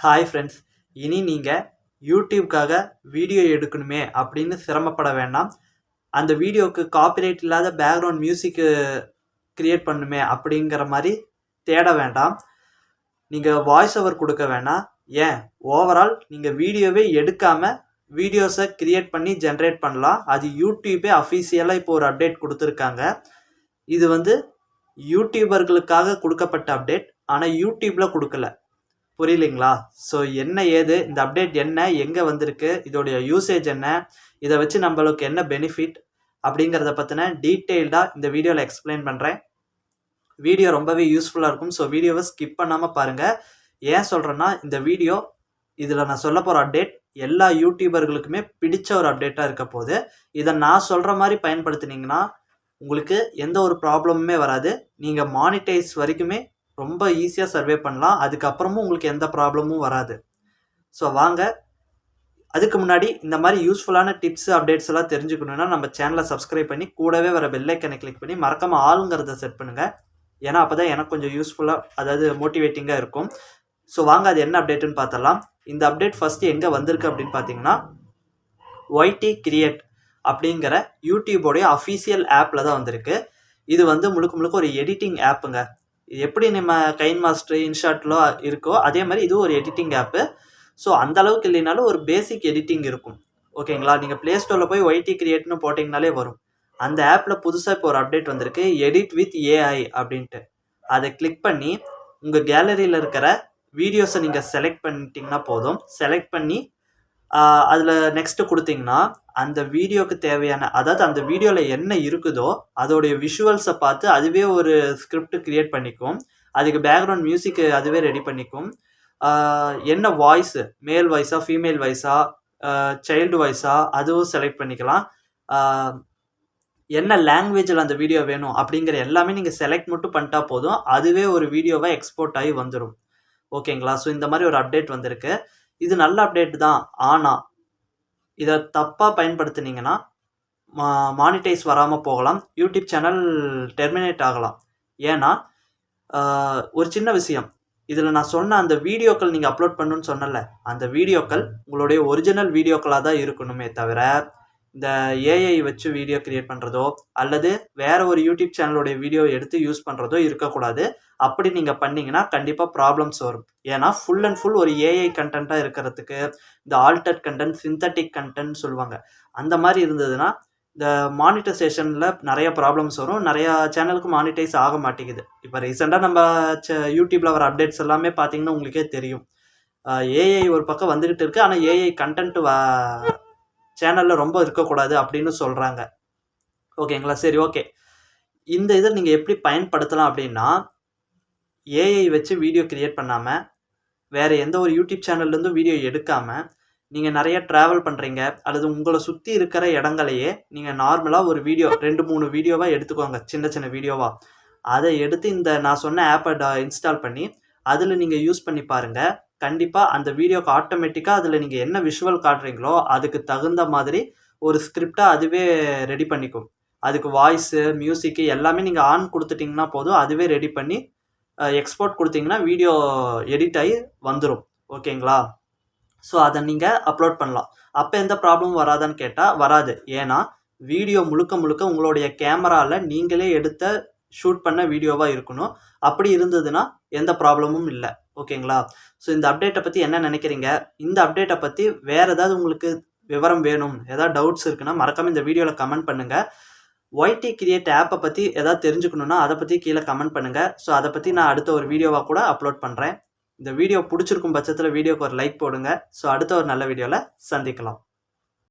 Hi friends, இனி நீங்கள் யூடியூப்காக video எடுக்கணுமே அப்படின்னு சிரமப்பட வேண்டாம். அந்த வீடியோவுக்கு காப்பிரைட் இல்லாத பேக்ரவுண்ட் மியூசிக்கு க்ரியேட் பண்ணுமே அப்படிங்கிற மாதிரி தேட வேண்டாம். நீங்கள் வாய்ஸ் ஓவர் கொடுக்க வேணாம். ஏன் ஓவரால் நீங்கள் வீடியோவே எடுக்காமல் வீடியோஸை க்ரியேட் பண்ணி ஜென்ரேட் பண்ணலாம். அது யூடியூபே அஃபீஷியலாக இப்போ ஒரு அப்டேட் கொடுத்துருக்காங்க. இது யூடியூபர்களுக்காக கொடுக்கப்பட்ட அப்டேட், ஆனால் யூடியூப்பில் கொடுக்கல. புரியலைங்களா? ஸோ என்ன ஏது இந்த அப்டேட், என்ன எங்கே வந்திருக்கு, இதோடைய யூசேஜ் என்ன, இதை வச்சு நம்மளுக்கு என்ன பெனிஃபிட் அப்படிங்கிறத பற்றின டீட்டெயில்டாக இந்த வீடியோவில் எக்ஸ்பிளைன் பண்ணுறேன். வீடியோ ரொம்பவே யூஸ்ஃபுல்லாக இருக்கும். ஸோ வீடியோவை ஸ்கிப் பண்ணாமல் பாருங்கள். ஏன் சொல்கிறேன்னா, இந்த வீடியோ இதில் நான் சொல்ல போகிற அப்டேட் எல்லா யூடியூபர்களுக்குமே பிடிச்ச ஒரு அப்டேட்டாக இருக்க போது. இதை நான் சொல்கிற மாதிரி பயன்படுத்தினீங்கன்னா உங்களுக்கு எந்த ஒரு ப்ராப்ளமுமே வராது. நீங்கள் மானிட்டைஸ் வரைக்குமே ரொம்ப ஈஸியாக சர்வே பண்ணலாம். அதுக்கப்புறமும் உங்களுக்கு எந்த ப்ராப்ளமும் வராது. ஸோ வாங்க, அதுக்கு முன்னாடி இந்த மாதிரி யூஸ்ஃபுல்லான டிப்ஸ் அப்டேட்ஸ் எல்லாம் தெரிஞ்சுக்கணுன்னா நம்ம சேனலை சப்ஸ்கிரைப் பண்ணி கூடவே வர பெல் ஐக்கனை கிளிக் பண்ணி மறக்காமல் ஆளுங்கிறத செட் பண்ணுங்கள். ஏன்னா அப்போ தான் எனக்கு கொஞ்சம் யூஸ்ஃபுல்லாக, அதாவது மோட்டிவேட்டிங்காக இருக்கும். ஸோ வாங்க, அது என்ன அப்டேட்டுன்னு பார்த்தலாம். இந்த அப்டேட் ஃபஸ்ட்டு எங்கே வந்திருக்கு அப்படின்னு பார்த்தீங்கன்னா, ஒய்டி கிரியேட் அப்படிங்கிற யூடியூபோடைய அஃபீஷியல் ஆப்பில் தான் வந்திருக்கு. இது முழுக்க முழுக்க ஒரு எடிட்டிங் ஆப்புங்க. எப்படி நம்ம கைன் மாஸ்டர், இன்ஷாட்டில் இருக்கோ அதே மாதிரி இது ஒரு எடிட்டிங் ஆப்பு. ஸோ அந்த அளவுக்கு இல்லைனாலும் ஒரு பேசிக் எடிட்டிங் இருக்கும். ஓகேங்களா? நீங்கள் ப்ளே ஸ்டோரில் போய் ஒய்டி கிரியேட்னு போட்டிங்கனாலே வரும். அந்த ஆப்பில் புதுசாக இப்போ ஒரு அப்டேட் வந்திருக்கு, எடிட் வித் ஏஐ அப்படின்ட்டு. அதை கிளிக் பண்ணி உங்கள் கேலரியில் இருக்கிற வீடியோஸை நீங்கள் செலக்ட் பண்ணிட்டீங்கன்னா போதும். செலக்ட் பண்ணி அதில் நெக்ஸ்ட்டு கொடுத்தீங்கன்னா அந்த வீடியோவுக்கு தேவையான, அதாவது அந்த வீடியோவில் என்ன இருக்குதோ அதோடைய விஷுவல்ஸை பார்த்து அதுவே ஒரு ஸ்கிரிப்ட் க்ரியேட் பண்ணிக்கும். அதுக்கு பேக்ரவுண்ட் மியூசிக்கு அதுவே ரெடி பண்ணிக்கும். என்ன வாய்ஸு, மேல் வாய்ஸா ஃபீமேல் வாய்ஸா சைல்டு வாய்ஸா அதுவும் செலக்ட் பண்ணிக்கலாம். என்ன லாங்குவேஜில் அந்த வீடியோ வேணும் அப்படிங்கிற எல்லாமே நீங்கள் செலக்ட் மட்டும் பண்ணிட்டா போதும். அதுவே ஒரு வீடியோவை எக்ஸ்போர்ட் ஆகி வந்துடும். ஓகேங்களா? ஸோ இந்த மாதிரி ஒரு அப்டேட் வந்திருக்கு. இது நல்ல அப்டேட் தான். ஆனால் இதை தப்பாக பயன்படுத்தினீங்கன்னா மானிட்டைஸ் வராமல் போகலாம். யூடியூப் சேனல் டெர்மினேட் ஆகலாம். ஏன்னா ஒரு சின்ன விஷயம், இதில் நான் சொன்ன அந்த வீடியோக்கள் நீங்கள் அப்லோட் பண்ணணுன்னு சொன்னல, அந்த வீடியோக்கள் உங்களுடைய ஒரிஜினல் வீடியோக்களாக தான் இருக்கணுமே தவிர இந்த ஏஐ வச்சு வீடியோ கிரியேட் பண்ணுறதோ அல்லது வேறு ஒரு யூடியூப் சேனலோடைய வீடியோ எடுத்து யூஸ் பண்ணுறதோ இருக்கக்கூடாது. அப்படி நீங்கள் பண்ணிங்கன்னா கண்டிப்பாக ப்ராப்ளம்ஸ் வரும். ஏன்னா ஃபுல் அண்ட் ஃபுல் ஒரு ஏஐ கண்டென்ட்டாக இருக்கிறதுக்கு இந்த ஆல்டர்ட் கண்டென்ட், சிந்தட்டிக் கண்டென்ட் சொல்லுவாங்க, அந்த மாதிரி இருந்ததுன்னா இந்த மானிட்டைசேஷனில் நிறைய ப்ராப்ளம்ஸ் வரும். நிறையா சேனலுக்கு மானிட்டைஸ் ஆக மாட்டேங்குது. இப்போ ரீசெண்டாக நம்ம யூடியூப்பில் வர அப்டேட்ஸ் எல்லாமே பார்த்தீங்கன்னா உங்களுக்கே தெரியும். ஏஐ ஒரு பக்கம் வந்துக்கிட்டு இருக்குது, ஆனால் ஏஐ கண்டென்ட் சேனலில் ரொம்ப இருக்கக்கூடாது அப்படின்னு சொல்கிறாங்க. ஓகேங்களா? சரி, ஓகே. இந்த இதை நீங்கள் எப்படி பயன்படுத்தலாம் அப்படின்னா, ஏஐ வச்சு வீடியோ கிரியேட் பண்ணாமல் வேறு எந்த ஒரு யூடியூப் சேனல்லேருந்தும் வீடியோ எடுக்காமல் நீங்கள் நிறைய ட்ராவல் பண்ணுறீங்க அல்லது உங்களை சுற்றி இருக்கிற இடங்களையே நீங்கள் நார்மலாக ஒரு வீடியோ 2-3 வீடியோவாக எடுத்துக்கோங்க, சின்ன சின்ன வீடியோவாக. அதை எடுத்து இந்த நான் சொன்ன ஆப்பை இன்ஸ்டால் பண்ணி அதில் நீங்கள் யூஸ் பண்ணி பாருங்கள். கண்டிப்பாக அந்த வீடியோக்கு ஆட்டோமேட்டிக்காக அதில் நீங்கள் என்ன விஷுவல் காட்டுறீங்களோ அதுக்கு தகுந்த மாதிரி ஒரு ஸ்கிரிப்டாக அதுவே ரெடி பண்ணிக்கும். அதுக்கு வாய்ஸு, மியூசிக்கு எல்லாமே நீங்கள் ஆன் கொடுத்துட்டிங்கன்னா போதும், அதுவே ரெடி பண்ணி எக்ஸ்போர்ட் கொடுத்தீங்கன்னா வீடியோ எடிட் ஆகி வந்துடும். ஓகேங்களா? ஸோ அதை நீங்கள் அப்லோட் பண்ணலாம். அப்போ எந்த ப்ராப்ளமும் வராதான்னு கேட்டால் வராது. ஏன்னா வீடியோ முழுக்க முழுக்க உங்களுடைய கேமராவில் நீங்களே எடுத்த ஷூட் பண்ண வீடியோவாக இருக்கணும். அப்படி இருந்ததுன்னா எந்த ப்ராப்ளமும் இல்லை. ஓகேங்களா? ஸோ இந்த அப்டேட்டை பற்றி என்ன நினைக்கிறீங்க? இந்த அப்டேட்டை பற்றி வேறு ஏதாவது உங்களுக்கு விவரம் வேணும், ஏதாவது டவுட்ஸ் இருக்குன்னா மறக்காமல் இந்த வீடியோவில் கமெண்ட் பண்ணுங்கள். ஒய்டி கிரியேட் ஆப்பை பற்றி ஏதாவது தெரிஞ்சுக்கணுன்னா அதை பற்றி கீழே கமெண்ட் பண்ணுங்கள். ஸோ அதை பற்றி நான் அடுத்த ஒரு வீடியோவாக கூட அப்லோட் பண்ணுறேன். இந்த வீடியோ பிடிச்சிருக்கும் பட்சத்தில் வீடியோக்கு ஒரு லைக் போடுங்க. ஸோ அடுத்த ஒரு நல்ல வீடியோவில் சந்திக்கலாம்.